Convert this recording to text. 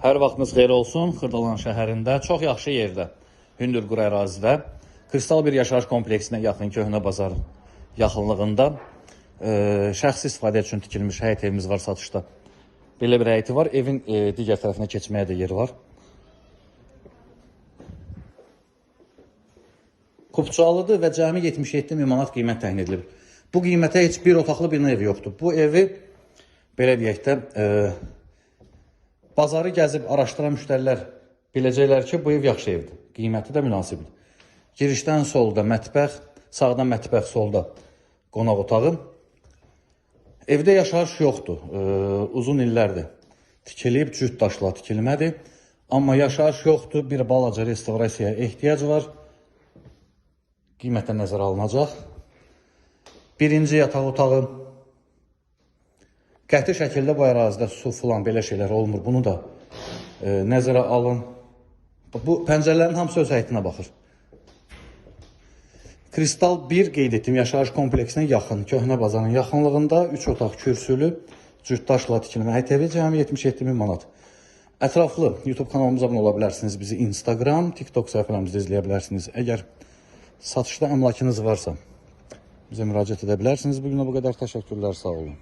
Hər vaxtınız xeyir olsun. Xırdalan şəhərində, çox yaxşı yerdə, hündürquru ərazidə, kristal bir yaşayış kompleksinə yaxın köhnə bazar yaxınlığında şəxsi istifadə üçün tikilmiş həyət evimiz var satışda. Belə bir həyəti var. Evin digər tərəfinə keçməyə də yer var. Kupçalıdır və cəmi 77 min manat qiymət təyin edilib. Bu qiymətə heç bir otaqlı bir ev yoxdur. Bu evi, belə deyək də, bazarı gəzib araşdıran müştərilər biləcəklər ki, bu ev yaxşı evdir. Qiyməti də münasibdir. Girişdən solda mətbəx, sağdan mətbəx, solda qonaq otağı. Evdə yaşayış yoxdur. Uzun illərdir tikilib, cüt daşla tikilmədi. Amma yaşayış yoxdur. Bir balaca restavrasiyaya ehtiyac var. Qiymətlə nəzərə alınacaq. Birinci yataq otağı. Qəti şəkildə bu ərazidə su filan belə şeylər olmur. Bunu da nəzərə alın. Bu pəncərələrin hamısı öz həyətinə baxır. Kristal 1 qeyd etdim, yaşayış kompleksinə yaxın, köhnə bazarın yaxınlığında 3 otaq kürsülü, cütdaşla tikilmə həyət evi, cəmi 77 min manat. Ətraflı YouTube kanalımıza abunə ola bilərsiniz. Bizi Instagram, TikTok səhifələrimizdə izləyə bilərsiniz. Əgər satışda əmlakınız varsa bizə müraciət edə bilərsiniz. Bugünə bu qədər təşəkkürlər, sağ olun.